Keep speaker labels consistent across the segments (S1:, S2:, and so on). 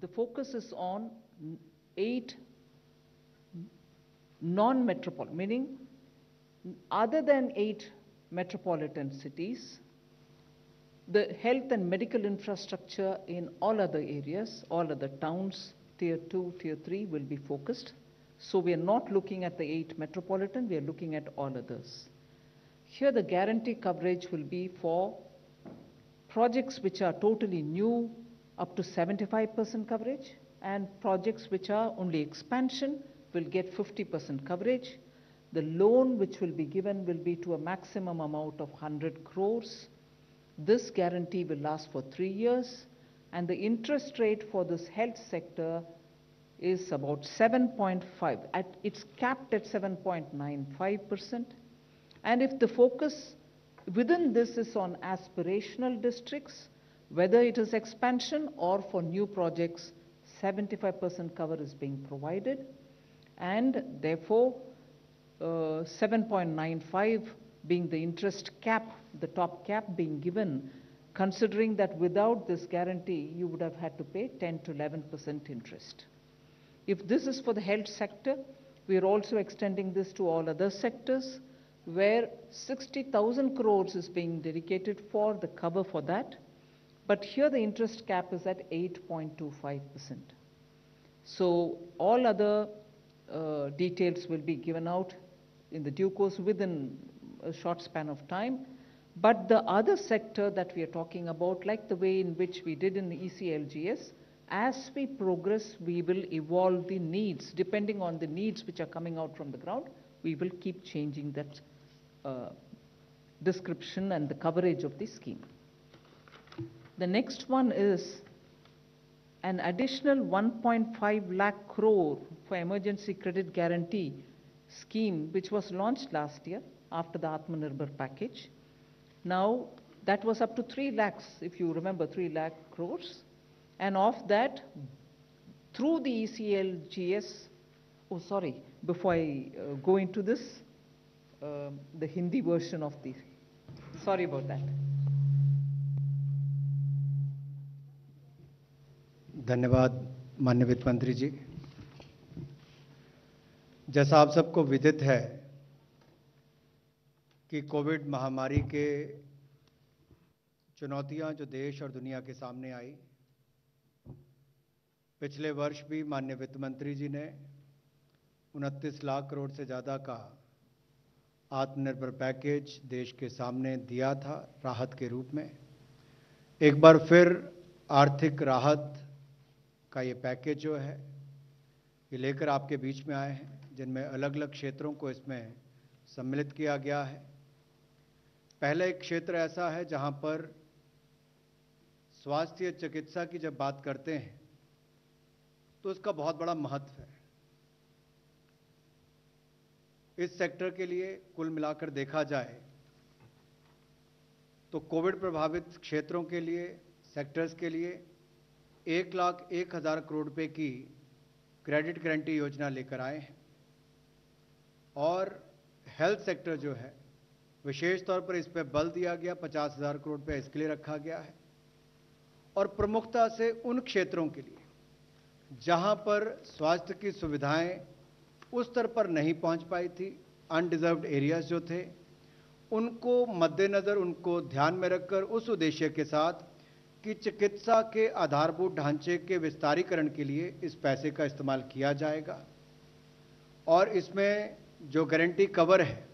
S1: the focus is on 8 non-metropolitan, meaning other than 8 metropolitan cities, the health and medical infrastructure in all other areas, all other towns, tier 2, tier 3 will be focused. So we are not looking at the 8 metropolitan, we are looking at all others. Here the guarantee coverage will be for projects which are totally new up to 75% coverage, and projects which are only expansion will get 50% coverage. The loan which will be given will be to a maximum amount of 100 crores. This guarantee will last for 3 years, and the interest rate for this health sector is about 7.5. It's capped at 7.95%. And if the focus within this is on aspirational districts, whether it is expansion or for new projects, 75% cover is being provided, and therefore 7.95 being the interest cap, the top cap being given, considering that without this guarantee, you would have had to pay 10 to 11% interest. If this is for the health sector, we are also extending this to all other sectors, where 60,000 crores is being dedicated for the cover for that. But here the interest cap is at 8.25%. So all other details will be given out in the due course within a short span of time. But the other sector that we are talking about, like the way in which we did in the ECLGS, as we progress, we will evolve the needs. Depending on the needs which are coming out from the ground, we will keep changing that description and the coverage of the scheme. The next one is an additional 1.5 lakh crore for emergency credit guarantee scheme, which was launched last year after the Atmanirbhar package. Now, that was up to 3 lakhs, if you remember, 3 lakh crores. And of that, through the ECLGS, before I go into this, the Hindi version of the, sorry about that.
S2: धन्यवाद माननीय वित्त मंत्री जी। जैसा आप सबको विदित है कि कोविड महामारी के चुनौतियां जो देश और दुनिया के सामने आई, पिछले वर्ष भी माननीय वित्त मंत्री जी ने 29 लाख करोड़ से ज़्यादा का आत्मनिर्भर पैकेज देश के सामने दिया था राहत के रूप में। एक बार फिर आर्थिक राहत का ये पैकेज जो है ये लेकर आपके बीच में आए हैं, जिनमें अलग अलग क्षेत्रों को इसमें सम्मिलित किया गया है। पहला एक क्षेत्र ऐसा है जहां पर स्वास्थ्य चिकित्सा की जब बात करते हैं तो उसका बहुत बड़ा महत्व है। इस सेक्टर के लिए कुल मिलाकर देखा जाए तो कोविड प्रभावित क्षेत्रों के लिए, सेक्टर्स के लिए 1,01,000 करोड़ रुपए की क्रेडिट गारंटी योजना लेकर आए हैं। और हेल्थ सेक्टर जो है विशेष तौर पर इस पर बल दिया गया, 50,000 करोड़ रुपए इसके लिए रखा गया है। और प्रमुखता से उन क्षेत्रों के लिए जहां पर स्वास्थ्य की सुविधाएं उस स्तर पर नहीं पहुंच पाई थी, अनडिजर्व्ड एरियाज जो थे, उनको मद्देनजर, उनको ध्यान में रखकर उस उद्देश्य के साथ कि चिकित्सा के आधारभूत ढांचे के विस्तारीकरण के लिए इस पैसे का इस्तेमाल किया जाएगा। और इसमें जो गारंटी कवर है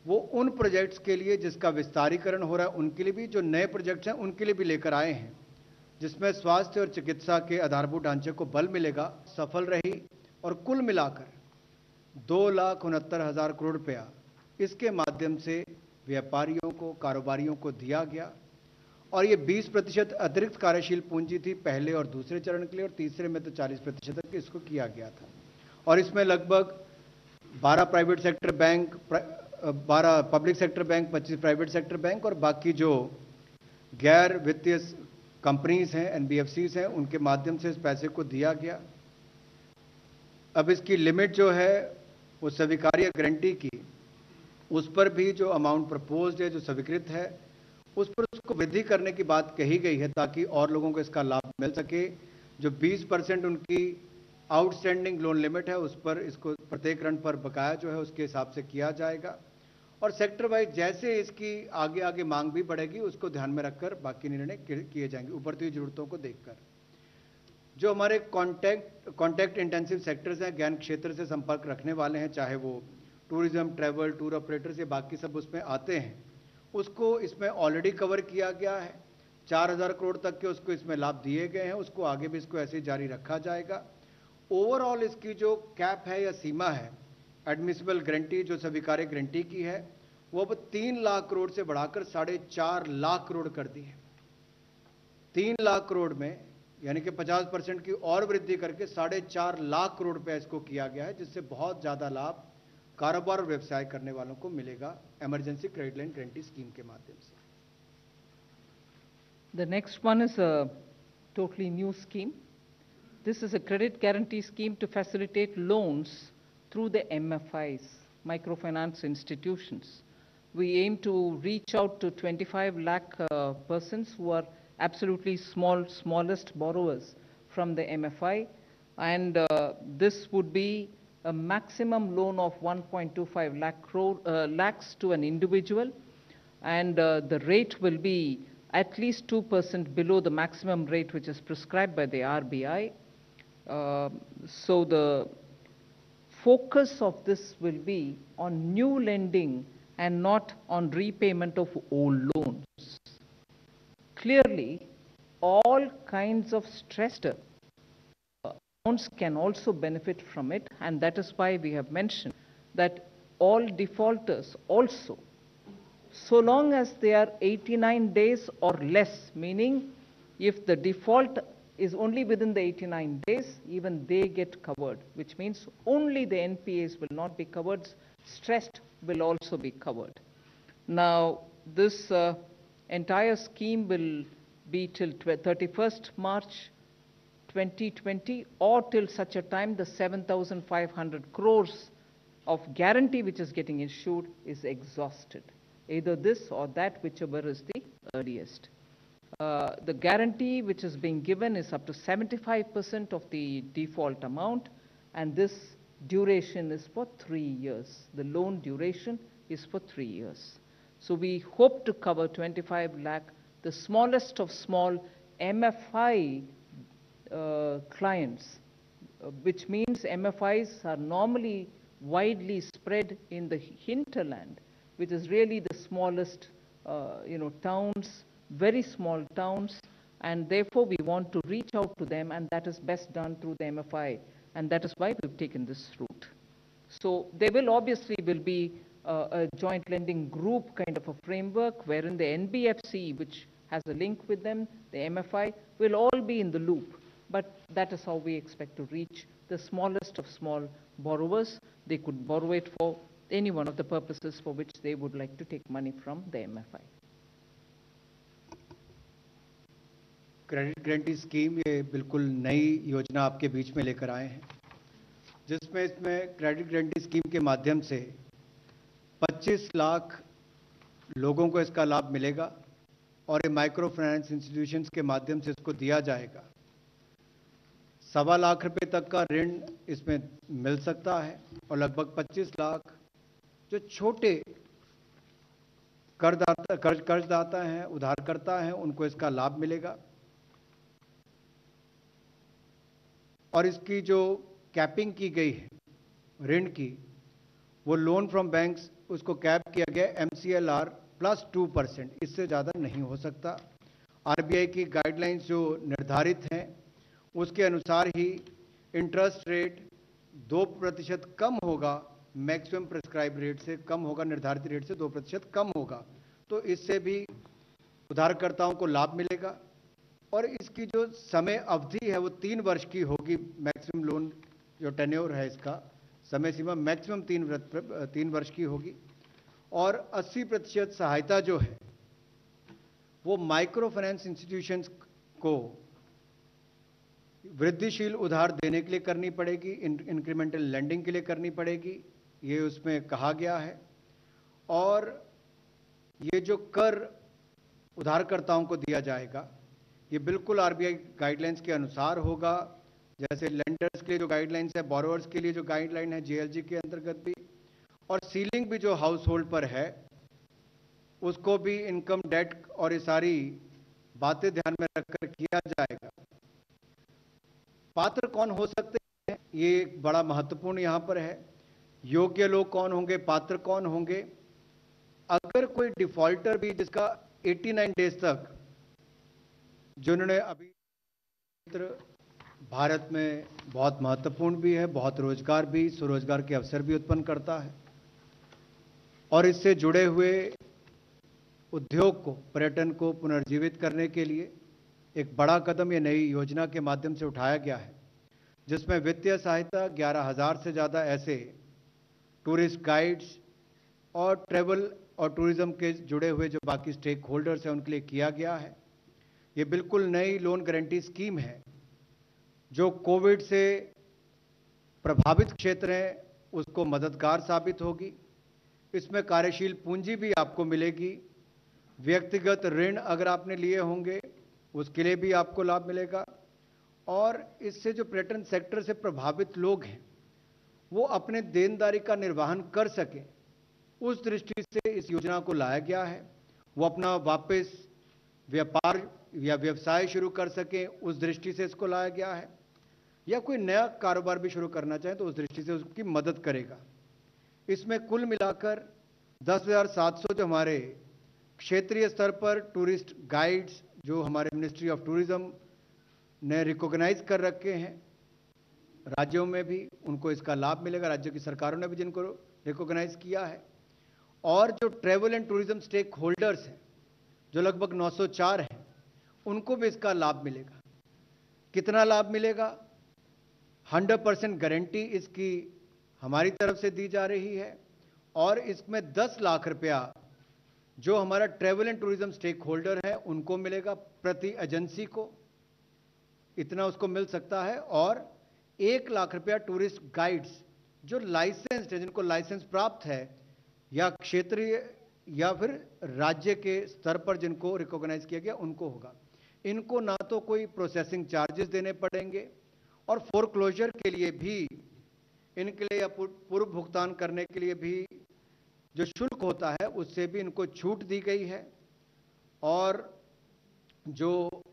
S2: वो उन प्रोजेक्ट्स के लिए जिसका विस्तारीकरण हो रहा है उनके लिए भी, जो नए प्रोजेक्ट्स हैं उनके लिए भी लेकर आए हैं, जिसमें स्वास्थ्य और चिकित्सा के आधारभूत ढांचे को बल मिलेगा। सफल रही और कुल मिलाकर 2,69,000 करोड़ रुपया इसके माध्यम से व्यापारियों को, कारोबारियों को दिया गया। और ये 20% अतिरिक्त कार्यशील पूंजी थी पहले और दूसरे चरण के लिए, और तीसरे में तो 40% तक इसको किया गया था। और इसमें लगभग 12 private sector bank, 12 public sector bank, 25 private sector bank और बाकी जो गैर वित्तीय कंपनीज हैं, एनबीएफसीज हैं, उनके माध्यम से इस पैसे को दिया गया। अब इसकी लिमिट जो है वो स्वीकार्य गारंटी की, उस पर भी जो अमाउंट प्रपोज्ड है, जो स्वीकृत है, उस पर उसको वृद्धि करने की बात कही गई है ताकि और लोगों को इसका लाभ मिल सके। जो 20% उनकी आउटस्टैंडिंग लोन लिमिट है उस पर इसको प्रत्येक ऋण पर बकाया जो है उसके हिसाब से किया जाएगा। और सेक्टर वाइज जैसे इसकी आगे आगे मांग भी बढ़ेगी उसको ध्यान में रखकर बाकी निर्णय किए जाएंगे उभरती हुई जरूरतों को देखकर। जो हमारे कॉन्टैक्ट इंटेंसिव सेक्टर्स हैं, ज्ञान क्षेत्र से संपर्क रखने वाले हैं, चाहे वो टूरिज्म, ट्रैवल, टूर ऑपरेटर्स ये बाकी सब उसमें आते हैं, उसको इसमें ऑलरेडी कवर किया गया है। 4,000 करोड़ तक के उसको इसमें लाभ दिए गए हैं, उसको आगे भी इसको ऐसे ही जारी रखा जाएगा। ओवरऑल इसकी जो कैप है या सीमा है एडमिसिबल गारंटी जो स्वीकार्य गारंटी की है वो अब 3 लाख करोड़ से बढ़ाकर 4.5 लाख करोड़ कर दी है। 3 लाख करोड़ में यानी कि 50% की और वृद्धि करके 4.5 लाख करोड़ रुपया इसको किया गया है, जिससे बहुत ज्यादा लाभ कारोबार और व्यवसाय करने वालों को मिलेगा emergency credit line guarantee scheme के माध्यम से।
S1: The next one is a totally new scheme. This is a credit guarantee scheme to facilitate loans through the MFIs, microfinance institutions. We aim to reach out to 25 lakh persons who are absolutely smallest borrowers from the MFI, and this would be a maximum loan of 1.25 lakhs to an individual, and the rate will be at least 2% below the maximum rate which is prescribed by the RBI. So the focus of this will be on new lending and not on repayment of old loans. Clearly, all kinds of stressed accounts can also benefit from it, and that is why we have mentioned that all defaulters also, so long as they are 89 days or less, meaning if the default is only within the 89 days, even they get covered, which means only the NPAs will not be covered, stressed will also be covered. Now, this entire scheme will be till 31st March 2020 or till such a time the 7,500 crores of guarantee which is getting issued is exhausted. Either this or that, whichever is the earliest. The guarantee which is being given is up to 75% of the default amount, and this duration is for 3 years. The loan duration is for 3 years. So we hope to cover 25 lakh, the smallest of small MFI clients, which means MFIs are normally widely spread in the hinterland, which is really the smallest, towns, very small towns, and therefore we want to reach out to them, and that is best done through the MFI, and that is why we've taken this route. So there will obviously be a joint lending group kind of a framework wherein the NBFC, which has a link with them, the MFI, will all be in the loop. But that is how we expect to reach the smallest of small borrowers. They could borrow it for any one of the purposes for which they would like to take money from the MFI.
S2: Credit guarantee scheme ये बिल्कुल नई योजना आपके बीच में लेकर आए हैं, जिसमें इसमें क्रेडिट गारंटी स्कीम के माध्यम से 25 लाख लोगों को इसका लाभ मिलेगा और ये माइक्रो फाइनेंस इंस्टीट्यूशंस के माध्यम से इसको दिया जाएगा। 1.25 लाख रुपए तक का ऋण इसमें मिल सकता है और लगभग 25 लाख जो छोटे कर्जदाता हैं, उधारकर्ता हैं, उनको इसका लाभ मिलेगा। और इसकी जो कैपिंग की गई है ऋण की, वो लोन फ्रॉम बैंक्स उसको कैप किया गया MCLR प्लस 2%, इससे ज़्यादा नहीं हो सकता। RBI की गाइडलाइंस जो निर्धारित हैं उसके अनुसार ही इंटरेस्ट रेट 2% कम होगा, मैक्सिमम प्रिस्क्राइब रेट से कम होगा, निर्धारित रेट से 2% कम होगा, तो इससे भी उधारकर्ताओं को लाभ मिलेगा। और इसकी जो समय अवधि है वो 3 वर्ष की होगी। मैक्सिमम लोन जो टेन्योर है इसका समय सीमा मैक्सिमम 3 वर्ष की होगी। और 80% सहायता जो है वो माइक्रो फाइनेंस इंस्टीट्यूशंस को वृद्धिशील उधार देने के लिए करनी पड़ेगी, इंक्रीमेंटल लेंडिंग के लिए करनी पड़ेगी, ये उसमें कहा गया है। और ये जो कर उधारकर्ताओं को दिया जाएगा ये बिल्कुल आरबीआई गाइडलाइंस के अनुसार होगा। जैसे लेंडर्स के लिए जो गाइडलाइंस है, बोरोवर्स के लिए जो गाइडलाइन है जेएलजी के अंतर्गत भी, और सीलिंग भी जो हाउस होल्ड पर है उसको भी इनकम, डेट और ये सारी बातें ध्यान में रखकर किया जाएगा। पात्र कौन हो सकते हैं, ये एक बड़ा महत्वपूर्ण यहां पर है। योग्य लोग कौन होंगे, पात्र कौन होंगे। अगर कोई डिफॉल्टर भी जिसका 89 डेज तक, जिन्होंने अभी भारत में बहुत महत्वपूर्ण भी है, बहुत रोजगार भी, स्वरोजगार के अवसर भी उत्पन्न करता है, और इससे जुड़े हुए उद्योग को, पर्यटन को पुनर्जीवित करने के लिए एक बड़ा कदम ये नई योजना के माध्यम से उठाया गया है, जिसमें वित्तीय सहायता 11,000 से ज़्यादा ऐसे टूरिस्ट गाइड्स और ट्रैवल और टूरिज्म के जुड़े हुए जो बाकी स्टेक होल्डर्स हैं उनके लिए किया गया है। ये बिल्कुल नई लोन गारंटी स्कीम है जो कोविड से प्रभावित क्षेत्र हैं उसको मददगार साबित होगी। इसमें कार्यशील पूंजी भी आपको मिलेगी। व्यक्तिगत ऋण अगर आपने लिए होंगे उसके लिए भी आपको लाभ मिलेगा, और इससे जो पर्यटन सेक्टर से प्रभावित लोग हैं वो अपने देनदारी का निर्वहन कर सकें, उस दृष्टि से इस योजना को लाया गया है। वो अपना वापस व्यापार या व्यवसाय शुरू कर सकें, उस दृष्टि से इसको लाया गया है, या कोई नया कारोबार भी शुरू करना चाहे तो उस दृष्टि से उसकी मदद करेगा। इसमें कुल मिलाकर 10,700 जो हमारे क्षेत्रीय स्तर पर टूरिस्ट गाइड्स जो हमारे मिनिस्ट्री ऑफ टूरिज्म ने रिकॉग्नाइज कर रखे हैं, राज्यों में भी उनको इसका लाभ मिलेगा, राज्य की सरकारों ने भी जिनको रिकॉग्नाइज किया है। और जो travel and tourism stakeholders हैं जो लगभग 904 हैं, उनको भी इसका लाभ मिलेगा। कितना लाभ मिलेगा? 100% गारंटी इसकी हमारी तरफ से दी जा रही है, और इसमें 10 लाख रुपया जो हमारा travel and tourism stakeholder है उनको मिलेगा प्रति एजेंसी को, इतना उसको मिल सकता है। और 1 लाख रुपया टूरिस्ट गाइड्स जो लाइसेंस्ड है, जिनको लाइसेंस प्राप्त है, या क्षेत्रीय या फिर राज्य के स्तर पर जिनको रिकॉग्नाइज किया गया उनको होगा। इनको ना तो कोई प्रोसेसिंग चार्जेस देने पड़ेंगे, और फोरक्लोजर के लिए भी इनके लिए या पूर्व भुगतान करने के लिए भी जो शुल्क होता है उससे भी इनको छूट दी गई है, और जो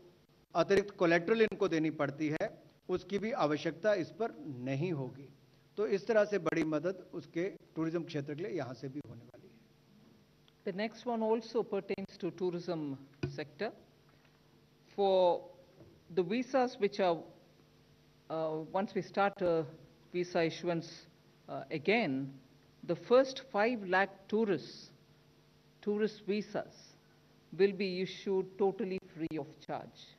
S2: अतिरिक्त कोलेट्रल इनको देनी पड़ती है उसकी भी आवश्यकता इस पर नहीं होगी। तो इस तरह से बड़ी मदद उसके टूरिज्म क्षेत्र के लिए यहां से भी होने वाली है।
S1: The next one also pertains to tourism sector. For the visas which are, once we start visa issuance again, the first 5 lakh tourist visas will be issued totally free of charge.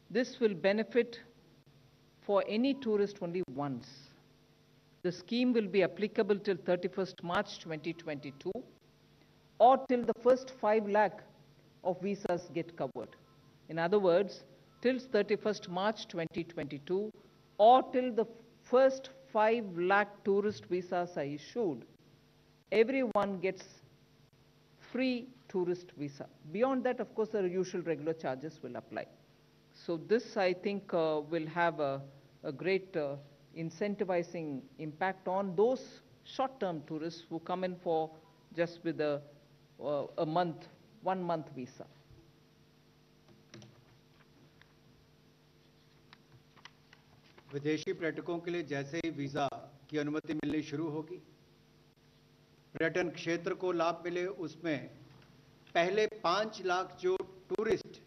S1: This will benefit for any tourist only once. The scheme will be applicable till 31st March 2022 or till the first 5 lakh of visas get covered. In other words, till 31st March 2022 or till the first 5 lakh tourist visas are issued, everyone gets free tourist visa. Beyond that, of course, the usual regular charges will apply. So this, I think, will have a great incentivizing impact on those short-term tourists who come in for just with a month, 1 month visa.
S2: विदेशी पर्यटकों के लिए जैसे ही visa की अनुमति मिलनी शुरू होगी, पर्यटन क्षेत्र को लाभ मिले, उसमें पहले 5 लाख जो टूरिस्ट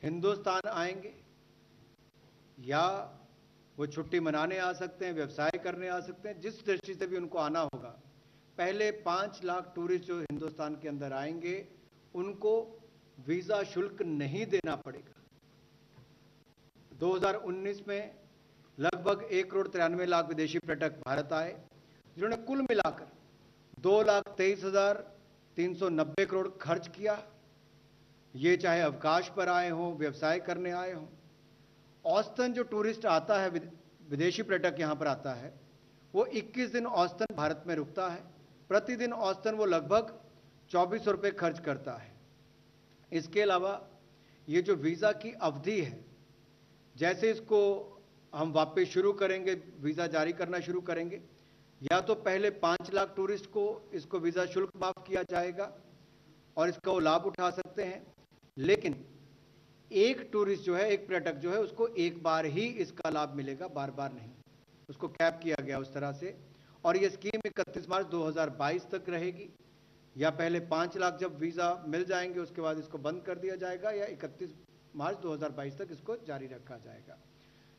S2: हिंदुस्तान आएंगे, या वो छुट्टी मनाने आ सकते हैं, व्यवसाय करने आ सकते हैं, जिस दृष्टि से भी उनको आना होगा, पहले 5 लाख टूरिस्ट जो हिंदुस्तान के अंदर आएंगे उनको वीजा शुल्क नहीं देना पड़ेगा। 2019 में लगभग 1,93,00,000 विदेशी पर्यटक भारत आए, जिन्होंने कुल मिलाकर 2,23,390 करोड़ खर्च किया। ये चाहे अवकाश पर आए हों, व्यवसाय करने आए हों। औसतन जो टूरिस्ट आता है, विदेशी पर्यटक यहाँ पर आता है, वो 21 दिन औसतन भारत में रुकता है। प्रतिदिन औसतन वो लगभग 2400 रुपये खर्च करता है। इसके अलावा ये जो वीज़ा की अवधि है, जैसे इसको हम वापस शुरू करेंगे, वीज़ा जारी करना शुरू करेंगे, या तो पहले 5 लाख टूरिस्ट को इसको वीज़ा शुल्क माफ किया जाएगा और इसका वो लाभ उठा सकते हैं, लेकिन एक टूरिस्ट जो है, एक पर्यटक जो है, उसको एक बार ही इसका लाभ मिलेगा, बार बार नहीं। उसको कैप किया गया उस तरह से। और ये स्कीम 31 मार्च 2022 तक रहेगी, या पहले 5 लाख जब वीज़ा मिल जाएंगे उसके बाद इसको बंद कर दिया जाएगा, या 31 मार्च 2022 तक इसको जारी रखा जाएगा।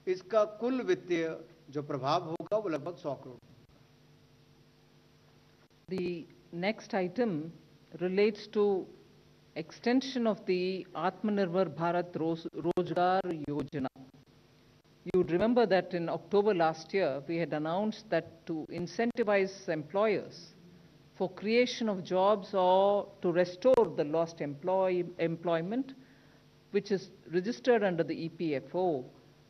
S2: इसका कुल वित्तीय जो प्रभाव होगा वो लगभग 100 crore.
S1: The next item relates to extension of the Atmanirbhar Bharat Rozgar Yojana. You'd remember that in October last year, we had announced that to incentivize employers for creation of jobs or to restore the lost employment, which is registered under the EPFO,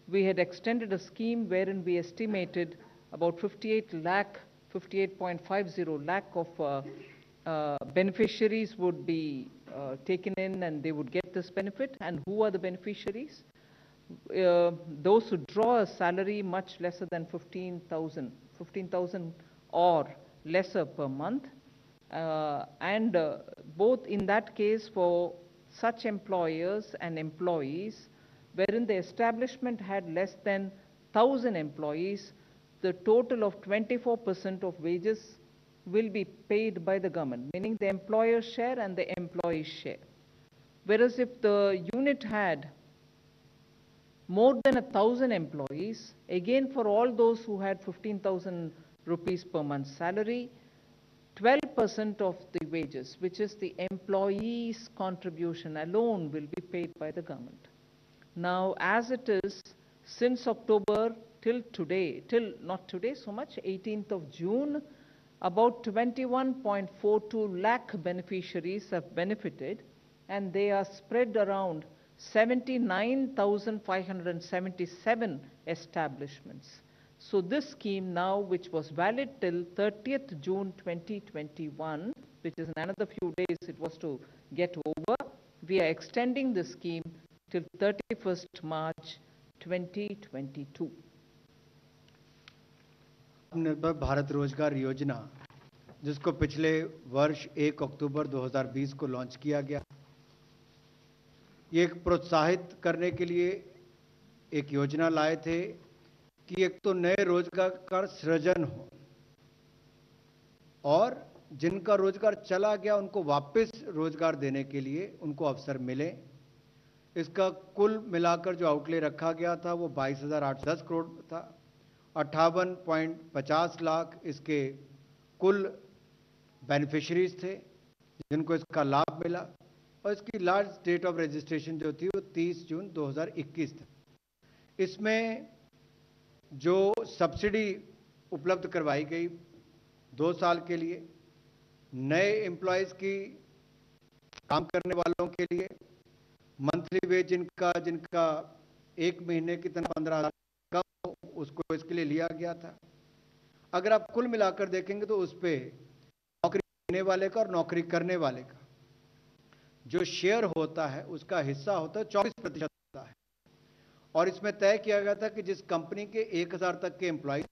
S1: we had extended a scheme wherein we estimated about 58.50 lakh of beneficiaries would be taken in and they would get this benefit. And who are the beneficiaries? Those who draw a salary much lesser than 15,000 or lesser per month. Both in that case for such employers and employees, wherein the establishment had less than 1,000 employees, the total of 24% of wages will be paid by the government, meaning the employer's share and the employee's share. Whereas if the unit had more than 1,000 employees, again for all those who had 15,000 rupees per month salary, 12% of the wages, which is the employee's contribution alone, will be paid by the government. Now, as it is, since October till today, not today so much, 18th of June, about 21.42 lakh beneficiaries have benefited, and they are spread around 79,577 establishments. So this scheme now, which was valid till 30th June 2021, which is in another few days it was to get over, we are extending the scheme till 31st March 2022.
S2: आत्मनिर्भर भारत रोजगार योजना, जिसको पिछले वर्ष 1 अक्टूबर 2020 को launch किया गया, ये एक प्रोत्साहित करने के लिए एक योजना लाए थे कि एक तो नए रोजगार का सृजन हो और जिनका रोजगार चला गया उनको वापस रोजगार देने के लिए उनको अवसर मिले। इसका कुल मिलाकर जो आउटले रखा गया था वो 22,810 करोड़ था। 58.50 लाख इसके कुल बेनिफिशरीज थे जिनको इसका लाभ मिला, और इसकी लास्ट डेट ऑफ रजिस्ट्रेशन जो थी वो 30 जून 2021 था। इसमें जो सब्सिडी उपलब्ध करवाई गई 2 साल के लिए नए एम्प्लॉयज़ की, काम करने वालों के लिए, मंथली वेज जिनका 1 महीने की तनख्वाह 15,000 कम हो, उसको इसके लिए लिया गया था। अगर आप कुल मिलाकर देखेंगे तो उस पे नौकरी देने वाले का और नौकरी करने वाले का जो शेयर होता है उसका हिस्सा होता है 24% होता है। और इसमें तय किया गया था कि जिस कंपनी के 1,000 तक के एम्प्लॉय,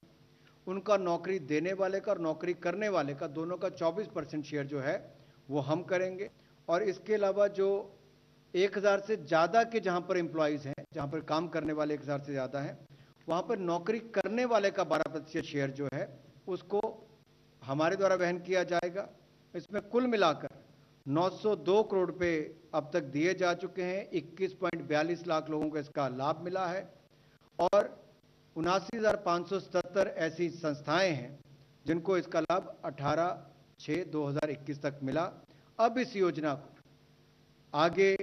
S2: उनका नौकरी देने वाले का और नौकरी करने वाले का दोनों का 24% शेयर जो है वो हम करेंगे। और इसके अलावा जो 1,000 से ज़्यादा के जहाँ पर एम्प्लॉयज़ हैं, जहाँ पर काम करने वाले 1,000 से ज़्यादा हैं, वहाँ पर नौकरी करने वाले का 12% शेयर जो है उसको हमारे द्वारा वहन किया जाएगा। इसमें कुल मिलाकर 902 करोड़ रुपए अब तक दिए जा चुके हैं। 21.42 लाख लोगों को इसका लाभ मिला है और 79,577 ऐसी संस्थाएं हैं जिनको इसका लाभ 18/6/2021 तक मिला। अब इस योजना को आगे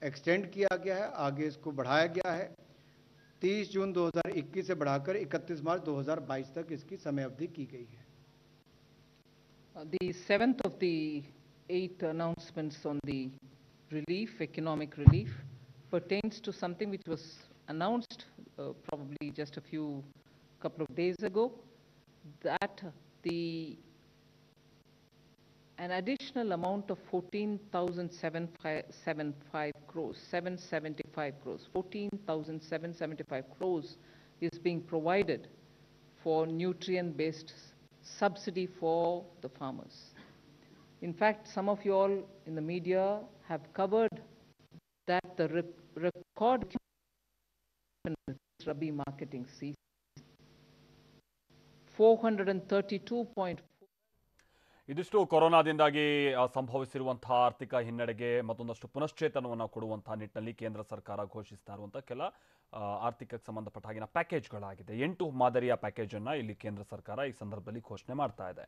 S2: एक्सटेंड किया गया है, आगे इसको बढ़ाया गया है। 30 जून 2021 से बढ़ाकर 31 मार्च 2022 तक इसकी समय अवधि की गई है।
S1: The seventh of the 8 announcements on the relief, economic relief, pertains to something which was announced probably just a couple of days ago, that the an additional amount of 14,775 crores, 775 crores, 14,775 crores is being provided for nutrient-based subsidy for the farmers. In fact, some of you all in the media have covered that the record Rabi marketing season, 432.4.
S3: ಇದಿಷ್ಟು ಕೊರೋನಾದಿಂದಾಗಿ ಸಂಭವಿಸಿರುವಂತಹ ಆರ್ಥಿಕ ಹಿನ್ನಡೆಗೆ ಮತ್ತೊಂದಷ್ಟು ಪುನಶ್ಚೇತನವನ್ನು ಕೊಡುವಂತಹ ನಿಟ್ಟಿನಲ್ಲಿ ಕೇಂದ್ರ ಸರ್ಕಾರ ಘೋಷಿಸ್ತಾ ಇರುವಂತಹ ಕೆಲ ಆರ್ಥಿಕಕ್ಕೆ ಸಂಬಂಧಪಟ್ಟ ಹಾಗಿನ ಪ್ಯಾಕೇಜ್ಗಳಾಗಿದೆ. 8 ಮಾದರಿಯ ಪ್ಯಾಕೇಜ್ ಅನ್ನ ಇಲ್ಲಿ ಕೇಂದ್ರ ಸರ್ಕಾರ ಈ ಸಂದರ್ಭದಲ್ಲಿ ಘೋಷಣೆ ಮಾಡ್ತಾ ಇದೆ.